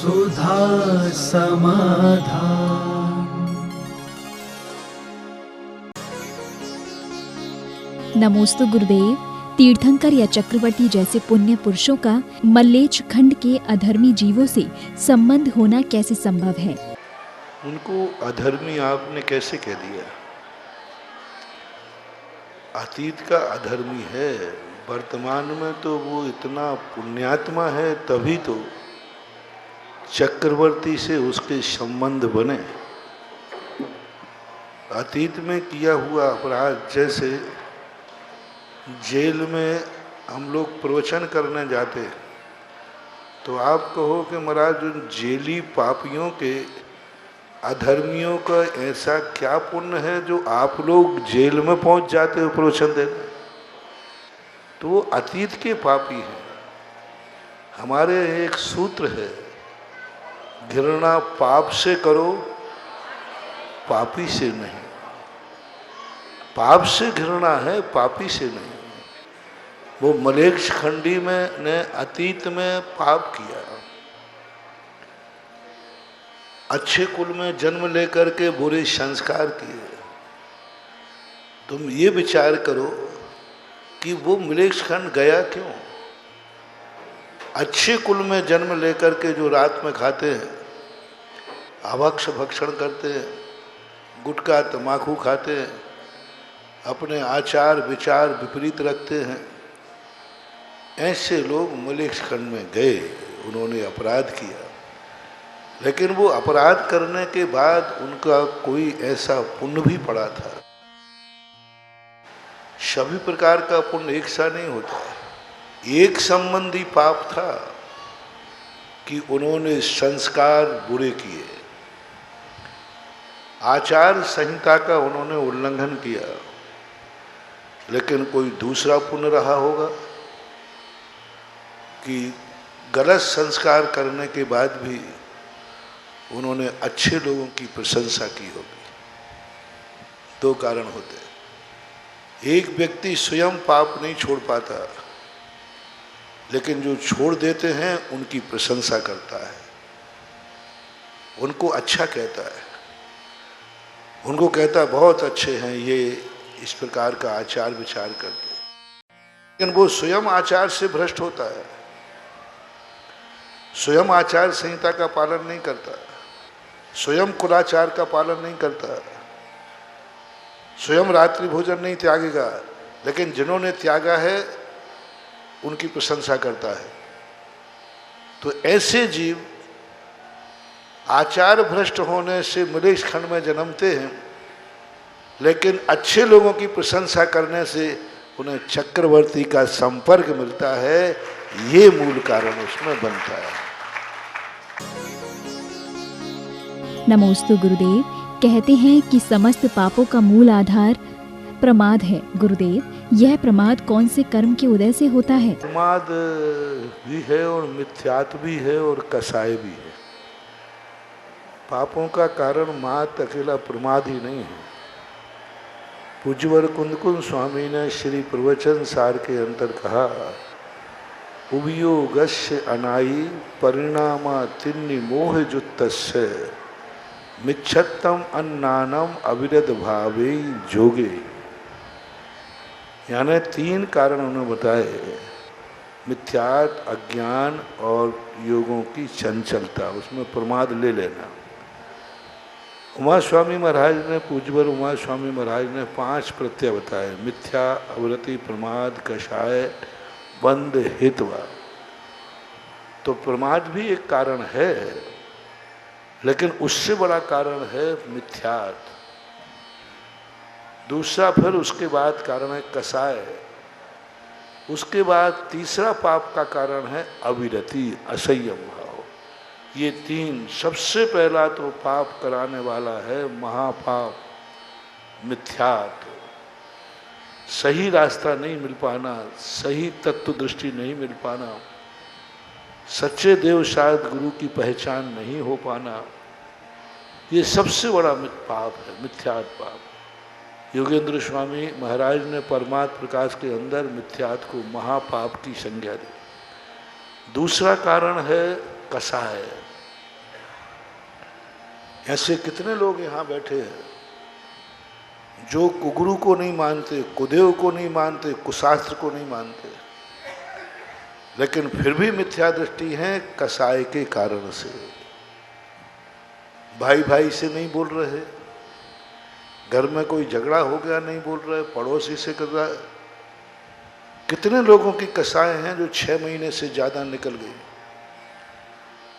सुधा समाधान। नमोस्तु गुरुदेव। तीर्थंकर या चक्रवर्ती जैसे पुण्य पुरुषों का मल्लेच्छ खंड के अधर्मी जीवों से संबंध होना कैसे संभव है? उनको अधर्मी आपने कैसे कह दिया? अतीत का अधर्मी है, वर्तमान में तो वो इतना पुण्यात्मा है, तभी तो चक्रवर्ती से उसके संबंध बने। अतीत में किया हुआ अपराध, जैसे जेल में हम लोग प्रवचन करने जाते तो आप कहो कि महाराज उन जेली पापियों के, अधर्मियों का ऐसा क्या पुण्य है जो आप लोग जेल में पहुंच जाते हो प्रवचन देने? तो वो अतीत के पापी हैं। हमारे एक सूत्र है, घृणा पाप से करो, पापी से नहीं। पाप से घृणा है, पापी से नहीं। वो मलेच्छ खंडी में ने अतीत में पाप किया, अच्छे कुल में जन्म लेकर के बुरे संस्कार किए। तुम ये विचार करो कि वो मलेच्छ खंड गया क्यों? अच्छे कुल में जन्म लेकर के जो रात में खाते हैं, अभक्ष भक्षण करते हैं, गुटखा तम्बाकू खाते हैं, अपने आचार विचार विपरीत रखते हैं, ऐसे लोग मलेच्छ खंड में गए, उन्होंने अपराध किया। लेकिन वो अपराध करने के बाद उनका कोई ऐसा पुण्य भी पड़ा था। सभी प्रकार का पुण्य एक सा नहीं होता। एक संबंधी पाप था कि उन्होंने संस्कार बुरे किए, आचार संहिता का उन्होंने उल्लंघन किया। लेकिन कोई दूसरा पुण्य रहा होगा कि गलत संस्कार करने के बाद भी उन्होंने अच्छे लोगों की प्रशंसा की होगी। दो कारण होते हैं। एक व्यक्ति स्वयं पाप नहीं छोड़ पाता, लेकिन जो छोड़ देते हैं उनकी प्रशंसा करता है, उनको अच्छा कहता है, उनको कहता है बहुत अच्छे हैं ये, इस प्रकार का आचार विचार करते हैं। लेकिन वो स्वयं आचार से भ्रष्ट होता है, स्वयं आचार संहिता का पालन नहीं करता, स्वयं कुलाचार का पालन नहीं करता, स्वयं रात्रि भोजन नहीं त्यागेगा, लेकिन जिन्होंने त्यागा है उनकी प्रशंसा करता है। तो ऐसे जीव आचार भ्रष्ट होने से मलेच्छ खंड में जन्मते हैं, लेकिन अच्छे लोगों की प्रशंसा करने से उन्हें चक्रवर्ती का संपर्क मिलता है। ये मूल कारण उसमें बनता है। नमोस्तु गुरुदेव। कहते हैं कि समस्त पापों का मूल आधार प्रमाद है। गुरुदेव, यह प्रमाद कौन से कर्म के उदय से होता है? प्रमाद भी है और मिथ्यात्व भी है और कसाय भी है। पापों का कारण मात्र अकेला प्रमाद ही नहीं है। पूज्यवर कुंदकुंद स्वामी ने श्री प्रवचन सार के अंतर कहा, उभियोगस्य अनाई परिणामा तिन्नि मोह जुत्तस्य मिच्छत्तम अन्नानम अविरद भावे जोगे। यानी तीन कारण उन्होंने बताए, मिथ्यात, अज्ञान और योगों की चंचलता, उसमें प्रमाद ले लेना। उमा स्वामी महाराज ने, पूज्यवर उमा स्वामी महाराज ने 5 प्रत्यय बताए, मिथ्या, अवरति, प्रमाद, कषाय, बंध, हितवा। तो प्रमाद भी एक कारण है, लेकिन उससे बड़ा कारण है मिथ्यात। दूसरा फिर उसके बाद कारण है कसाय। उसके बाद तीसरा पाप का कारण है अविरति, असंयम भाव। ये तीन, सबसे पहला तो पाप कराने वाला है महापाप मिथ्यात। सही रास्ता नहीं मिल पाना, सही तत्व दृष्टि नहीं मिल पाना, सच्चे देव शायद गुरु की पहचान नहीं हो पाना, ये सबसे बड़ा पाप है, मिथ्यात पाप। योगेंद्र स्वामी महाराज ने परमात्म प्रकाश के अंदर मिथ्यात को महापाप की संज्ञा दी। दूसरा कारण है कसाय, ऐसे कितने लोग यहाँ बैठे हैं जो कुगुरु को नहीं मानते, कुदेव को नहीं मानते, कुशास्त्र को नहीं मानते, लेकिन फिर भी मिथ्या दृष्टि है कसाय के कारण से। भाई भाई से नहीं बोल रहे, घर में कोई झगड़ा हो गया नहीं बोल रहे, पड़ोसी से कर रहा है। कितने लोगों की कसाएं हैं जो 6 महीने से ज़्यादा निकल गई,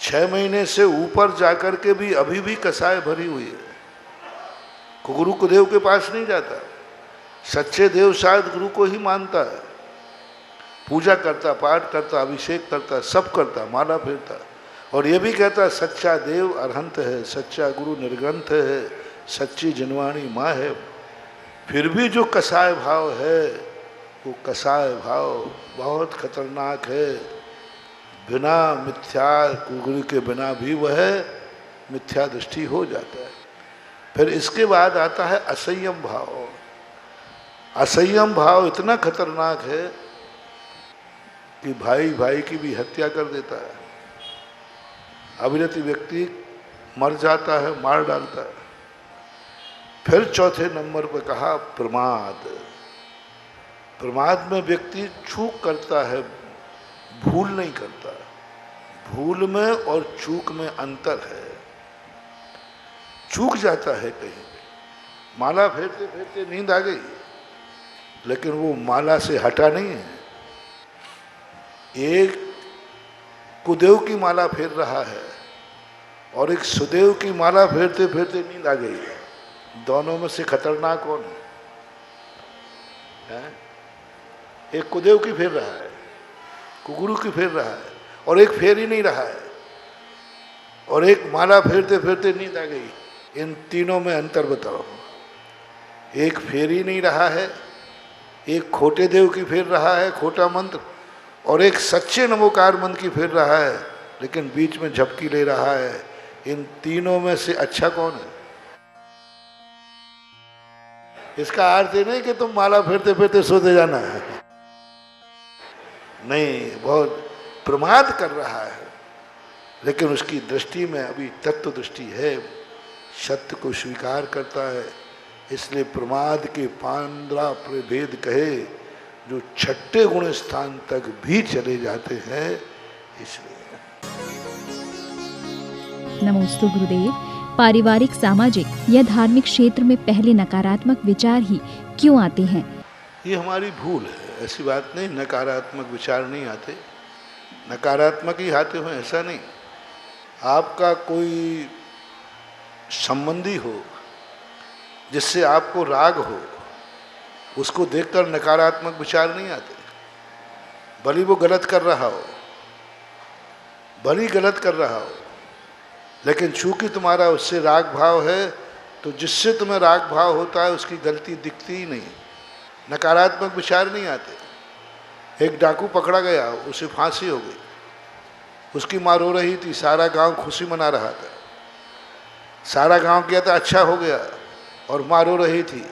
6 महीने से ऊपर जाकर के भी अभी भी कसाएं भरी हुई है। गुरु को देव के पास नहीं जाता, सच्चे देव शायद गुरु को ही मानता है, पूजा करता, पाठ करता, अभिषेक करता, सब करता, माला फेरता, और ये भी कहता सच्चा देव अरहंत है, सच्चा गुरु निर्ग्रंथ है, सच्ची जनवाणी माँ है। फिर भी जो कसाय भाव है वो कसाय भाव बहुत खतरनाक है। बिना मिथ्या गुरु के बिना भी वह मिथ्या दृष्टि हो जाता है। फिर इसके बाद आता है असंयम भाव। असंयम भाव इतना खतरनाक है कि भाई भाई की भी हत्या कर देता है। अविरति व्यक्ति मर जाता है, मार डालता है। फिर चौथे नंबर पर कहा प्रमाद। प्रमाद में व्यक्ति चूक करता है, भूल नहीं करता। भूल में और चूक में अंतर है। चूक जाता है कहीं, माला फेरते फेरते नींद आ गई, लेकिन वो माला से हटा नहीं है। एक कुदेव की माला फेर रहा है और एक सुदेव की माला फेरते फेरते नींद आ गई है। दोनों में से खतरनाक कौन है? एक कुदेव की फेर रहा है, कुगुरु की फेर रहा है, और एक फेर ही नहीं रहा है, और एक माला फेरते फेरते नींद आ गई। इन तीनों में अंतर बताओ। एक फेर ही नहीं रहा है, एक खोटे देव की फेर रहा है, खोटा मंत्र, और एक सच्चे नमोकार मंत्र की फेर रहा है, लेकिन बीच में झपकी ले रहा है। इन तीनों में से अच्छा कौन है? इसका अर्थ ये नहीं कि तुम माला फेरते फेरते सोते जाना है, नहीं, बहुत प्रमाद कर रहा है, लेकिन उसकी दृष्टि में अभी तत्व दृष्टि है, सत्य को स्वीकार करता है। इसलिए प्रमाद के 15 प्रभेद कहे, जो छठे गुण स्थान तक भी चले जाते हैं। इसलिए नमोस्तु गुरुदेव। पारिवारिक, सामाजिक या धार्मिक क्षेत्र में पहले नकारात्मक विचार ही क्यों आते हैं? ये हमारी भूल है। ऐसी बात नहीं, नकारात्मक विचार नहीं आते, नकारात्मक ही आते हो ऐसा नहीं। आपका कोई संबंधी हो जिससे आपको राग हो, उसको देखकर नकारात्मक विचार नहीं आते। भली वो गलत कर रहा हो, भली गलत कर रहा हो, लेकिन चूंकि तुम्हारा उससे राग भाव है, तो जिससे तुम्हें राग भाव होता है उसकी गलती दिखती ही नहीं, नकारात्मक विचार नहीं आते। एक डाकू पकड़ा गया, उसे फांसी हो गई, उसकी माँ रो रही थी, सारा गांव खुशी मना रहा था। सारा गांव किया था अच्छा हो गया, और माँ रो रही थी।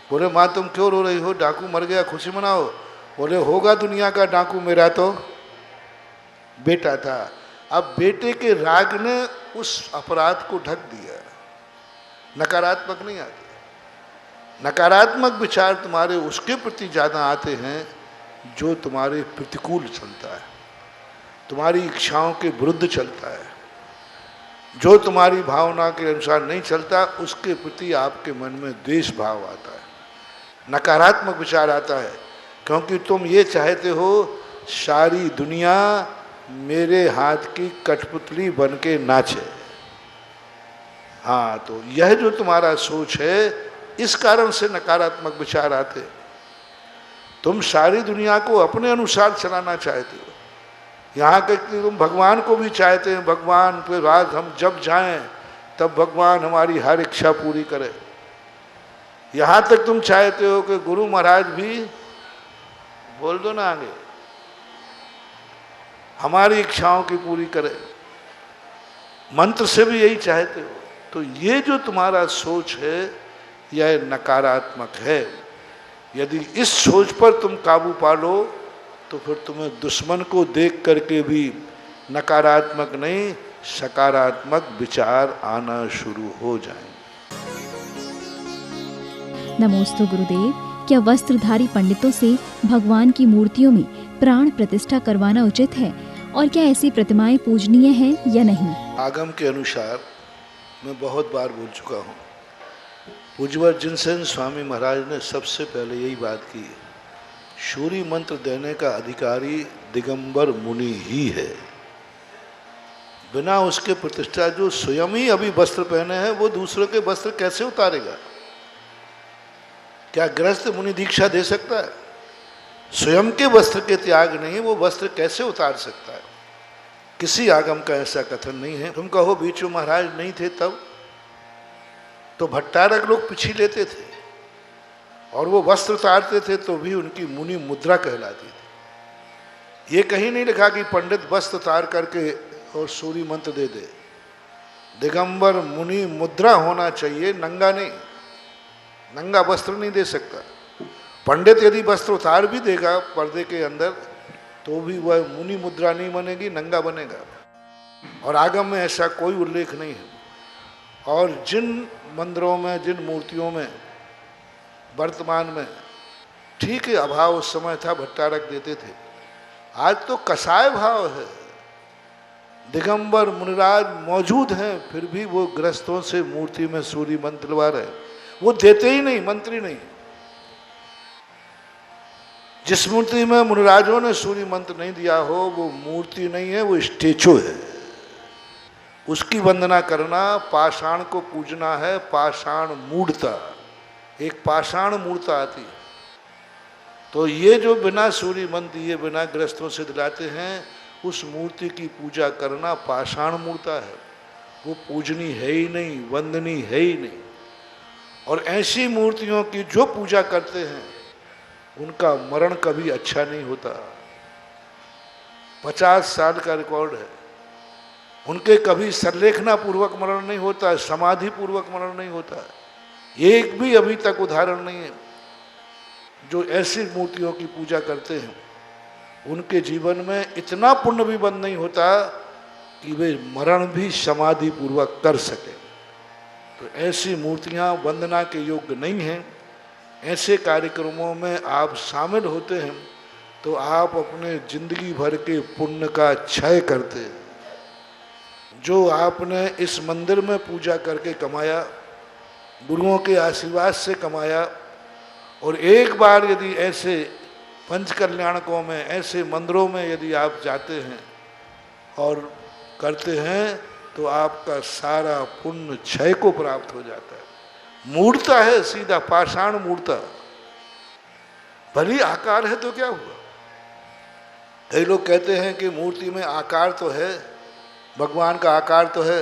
बोले माँ तुम क्यों रो रही हो? डाकू मर गया, खुशी मनाओ। बोले होगा दुनिया का डाकू, मेरा तो बेटा था। अब बेटे के राग ने उस अपराध को ढक दिया। नकारात्मक नहीं आते। नकारात्मक विचार तुम्हारे उसके प्रति ज़्यादा आते हैं जो तुम्हारे प्रतिकूल चलता है, तुम्हारी इच्छाओं के विरुद्ध चलता है, जो तुम्हारी भावना के अनुसार नहीं चलता, उसके प्रति आपके मन में द्वेष भाव आता है, नकारात्मक विचार आता है, क्योंकि तुम ये चाहते हो सारी दुनिया मेरे हाथ की कठपुतली बन के नाचे। हाँ, तो यह जो तुम्हारा सोच है, इस कारण से नकारात्मक विचार आते। तुम सारी दुनिया को अपने अनुसार चलाना चाहते हो, यहाँ तक कि तुम भगवान को भी चाहते हैं, भगवान पे राज हम जब जाएं तब भगवान हमारी हर इच्छा पूरी करे। यहाँ तक तुम चाहते हो कि गुरु महाराज भी, बोल दो ना आगे, हमारी इच्छाओं की पूरी करे। मंत्र से भी यही चाहते हो। तो ये जो तुम्हारा सोच है यह नकारात्मक है। यदि इस सोच पर तुम काबू पा लो तो फिर तुम्हें दुश्मन को देख करके भी नकारात्मक नहीं, सकारात्मक विचार आना शुरू हो जाएं। नमोस्तु गुरुदेव, क्या वस्त्रधारी पंडितों से भगवान की मूर्तियों में प्राण प्रतिष्ठा करवाना उचित है और क्या ऐसी प्रतिमाएं पूजनीय हैं या नहीं? आगम के अनुसार मैं बहुत बार बोल चुका हूँ, पूज्यवर जिनसेन स्वामी महाराज ने सबसे पहले यही बात की, सूर्य मंत्र देने का अधिकारी दिगंबर मुनि ही है। बिना उसके प्रतिष्ठा, जो स्वयं ही अभी वस्त्र पहने हैं वो दूसरों के वस्त्र कैसे उतारेगा? क्या गृहस्थ मुनि दीक्षा दे सकता है? स्वयं के वस्त्र के त्याग नहीं, वो वस्त्र कैसे उतार सकता है? किसी आगम का ऐसा कथन नहीं है। तुम कहो बीच में महाराज नहीं थे तब तो भट्टारक लोग पिछी लेते थे और वो वस्त्र उतारते थे तो भी उनकी मुनि मुद्रा कहलाती थी। ये कहीं नहीं लिखा कि पंडित वस्त्र उतार करके और सूर्य मंत्र दे दे। दिगंबर मुनि मुद्रा होना चाहिए, नंगा नहीं। नंगा वस्त्र नहीं दे सकता। पंडित यदि वस्त्र उतार भी देगा पर्दे के अंदर तो भी वह मुनि मुद्रा नहीं बनेगी, नंगा बनेगा। और आगम में ऐसा कोई उल्लेख नहीं है। और जिन मंदिरों में, जिन मूर्तियों में वर्तमान में ठीक है अभाव उस समय था, भट्टारक देते थे, आज तो कसाय भाव है। दिगंबर मुनिराज मौजूद हैं फिर भी वो गृहस्थों से मूर्ति में सूर्य मंत्र दिलवा रहे। वो देते ही नहीं, मंत्री नहीं। जिस मूर्ति में मुनिराजों ने सूर्य मंत्र नहीं दिया हो वो मूर्ति नहीं है, वो स्टेचू है। उसकी वंदना करना पाषाण को पूजना है, पाषाण मूर्ता। एक पाषाण मूर्ता आती है। तो ये जो बिना सूर्य मंत्र दिए बिना गृहस्थों से दिलाते हैं, उस मूर्ति की पूजा करना पाषाण मूर्ता है। वो पूजनी है ही नहीं, वंदनी है ही नहीं। और ऐसी मूर्तियों की जो पूजा करते हैं उनका मरण कभी अच्छा नहीं होता। 50 साल का रिकॉर्ड है। उनके कभी संलेखना पूर्वक मरण नहीं होता, समाधि पूर्वक मरण नहीं होता। एक भी अभी तक उदाहरण नहीं है। जो ऐसी मूर्तियों की पूजा करते हैं उनके जीवन में इतना पुण्य भी बंद नहीं होता कि वे मरण भी समाधि पूर्वक कर सके। तो ऐसी मूर्तियां वंदना के योग्य नहीं हैं। ऐसे कार्यक्रमों में आप शामिल होते हैं तो आप अपने जिंदगी भर के पुण्य का क्षय करते हैं। जो आपने इस मंदिर में पूजा करके कमाया, गुरुओं के आशीर्वाद से कमाया, और एक बार यदि ऐसे पंच कल्याणकों में, ऐसे मंदिरों में यदि आप जाते हैं और करते हैं तो आपका सारा पुण्य क्षय को प्राप्त हो जाता है। मूर्ता है, सीधा पाषाण मूर्ता। भली आकार है तो क्या हुआ? कई लोग कहते हैं कि मूर्ति में आकार तो है, भगवान का आकार तो है।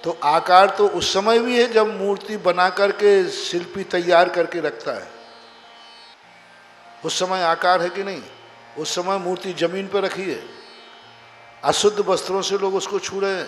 तो आकार तो उस समय भी है जब मूर्ति बना करके शिल्पी तैयार करके रखता है। उस समय आकार है कि नहीं? उस समय मूर्ति जमीन पर रखी है, अशुद्ध वस्त्रों से लोग उसको छू रहे हैं,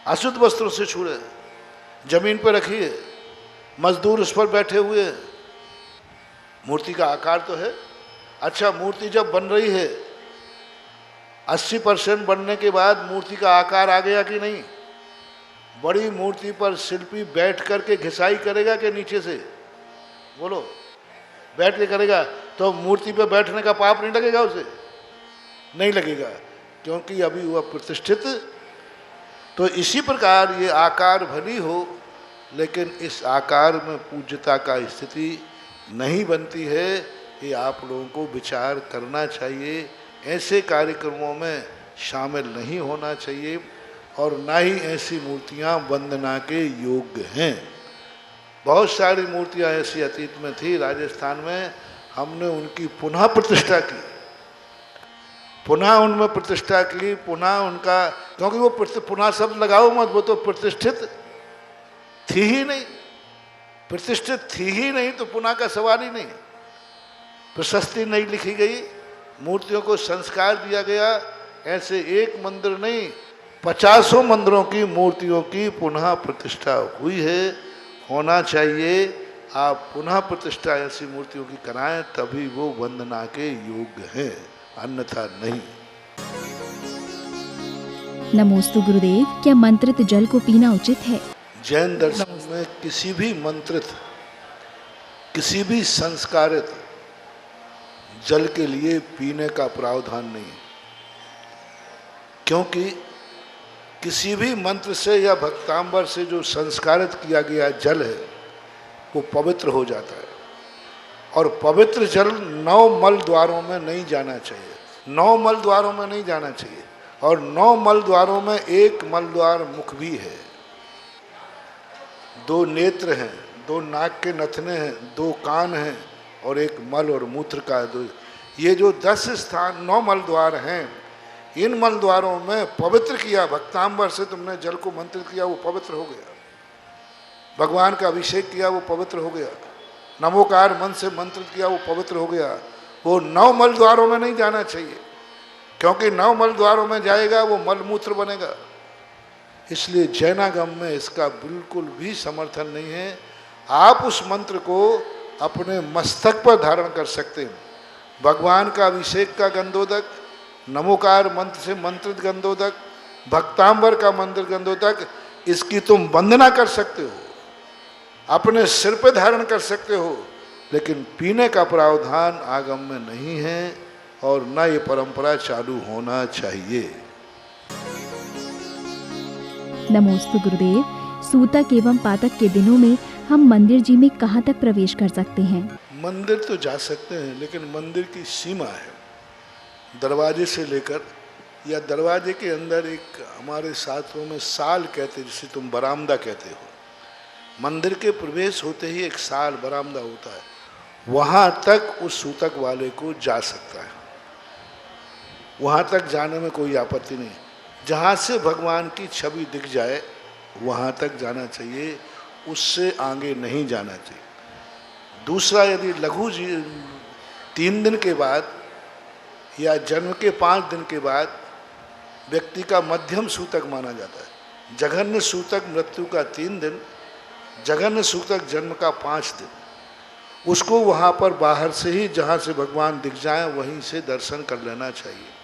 अशुद्ध वस्त्रों से छू रहे हैं, जमीन पर रखी है, मजदूर उस पर बैठे हुए हैं। मूर्ति का आकार तो है। अच्छा, मूर्ति जब बन रही है 80% बनने के बाद मूर्ति का आकार आ गया कि नहीं? बड़ी मूर्ति पर शिल्पी बैठ करके घिसाई करेगा कि नीचे से? बोलो, बैठ के करेगा तो मूर्ति पे बैठने का पाप नहीं लगेगा उसे? नहीं लगेगा, क्योंकि अभी वह प्रतिष्ठित। तो इसी प्रकार ये आकार भली हो लेकिन इस आकार में पूज्यता का स्थिति नहीं बनती है। ये आप लोगों को विचार करना चाहिए। ऐसे कार्यक्रमों में शामिल नहीं होना चाहिए और ना ही ऐसी मूर्तियां वंदना के योग्य हैं। बहुत सारी मूर्तियां ऐसी अतीत में थी राजस्थान में, हमने उनकी पुनः प्रतिष्ठा की, पुनः उनमें प्रतिष्ठा की, पुनः उनका, क्योंकि वो पुनः शब्द लगाओ मत, वो तो प्रतिष्ठित थी ही नहीं। प्रतिष्ठित थी ही नहीं तो पुनः का सवाल ही नहीं। प्रशस्ति नहीं लिखी गई, मूर्तियों को संस्कार दिया गया। ऐसे एक मंदिर नहीं, 50 मंदिरों की मूर्तियों की पुनः प्रतिष्ठा हुई है, होना चाहिए। आप पुनः प्रतिष्ठा ऐसी मूर्तियों की कराएं तभी वो वंदना के योग्य हैं, अन्यथा नहीं। नमोस्तु गुरुदेव, क्या मंत्रित जल को पीना उचित है? जैन दर्शन में किसी भी मंत्रित, किसी भी संस्कारित जल के लिए पीने का प्रावधान नहीं है, क्योंकि किसी भी मंत्र से या भक्तांबर से जो संस्कारित किया गया जल है वो पवित्र हो जाता है। और पवित्र जल 9 मल द्वारों में नहीं जाना चाहिए, 9 मल द्वारों में नहीं जाना चाहिए। और 9 मल द्वारों में एक मल द्वार मुख भी है, 2 नेत्र हैं, 2 नाक के नथने हैं, 2 कान हैं और एक मल और मूत्र का 2। ये जो 10 स्थान 9 मल द्वार हैं, इन मल द्वारों में पवित्र किया, भक्तांबर से तुमने जल को मंत्रित किया, वो पवित्र हो गया। भगवान का अभिषेक किया, वो पवित्र हो गया। नमोकार मन से मंत्रित किया, वो पवित्र हो गया। वो 9 मल द्वारों में नहीं जाना चाहिए, क्योंकि 9 मल द्वारों में जाएगा वो मल मूत्र बनेगा। इसलिए जैनागम में इसका बिल्कुल भी समर्थन नहीं है। आप उस मंत्र को अपने मस्तक पर धारण कर सकते हैं। भगवान का अभिषेक का गंधोदक, नमोकार मंत्र से मंत्रित गंधोदक, भक्तांबर का मंत्र गंधोदक, इसकी तुम वंदना कर सकते हो, अपने सिर पे धारण कर सकते हो, लेकिन पीने का प्रावधान आगम में नहीं है और न ये परंपरा चालू होना चाहिए। नमोस्तु गुरुदेव, सूतक एवं पातक के दिनों में हम मंदिर जी में कहाँ तक प्रवेश कर सकते हैं? मंदिर तो जा सकते हैं, लेकिन मंदिर की सीमा है। दरवाजे से लेकर या दरवाजे के अंदर एक हमारे शास्त्रों में साल कहते, जिसे तुम बरामदा कहते हो, मंदिर के प्रवेश होते ही एक साल बरामदा होता है, वहाँ तक उस सूतक वाले को जा सकता है। वहाँ तक जाने में कोई आपत्ति नहीं। जहाँ से भगवान की छवि दिख जाए वहाँ तक जाना चाहिए, उससे आगे नहीं जाना चाहिए। दूसरा, यदि लघु 3 दिन के बाद या जन्म के 5 दिन के बाद व्यक्ति का मध्यम सूतक माना जाता है। जघन्य सूतक मृत्यु का 3 दिन, जघन्य सूतक जन्म का 5 दिन, उसको वहाँ पर बाहर से ही जहाँ से भगवान दिख जाए वहीं से दर्शन कर लेना चाहिए।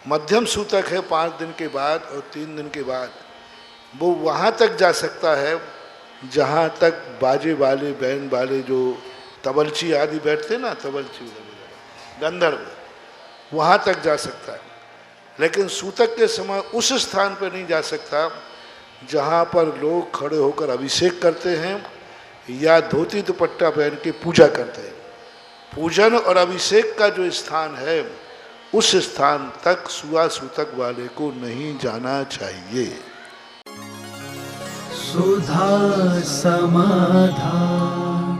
मध्यम सूतक है 5 दिन के बाद और 3 दिन के बाद, वो वहाँ तक जा सकता है जहाँ तक बाजे वाले, बैंड वाले, जो तबलची आदि बैठते ना, तबलची गंधर्व, वहाँ तक जा सकता है। लेकिन सूतक के समय उस स्थान पर नहीं जा सकता जहाँ पर लोग खड़े होकर अभिषेक करते हैं या धोती दुपट्टा पहन के पूजा करते हैं। पूजन और अभिषेक का जो स्थान है, उस स्थान तक सुआ सूतक वाले को नहीं जाना चाहिए। सुधा समाधान।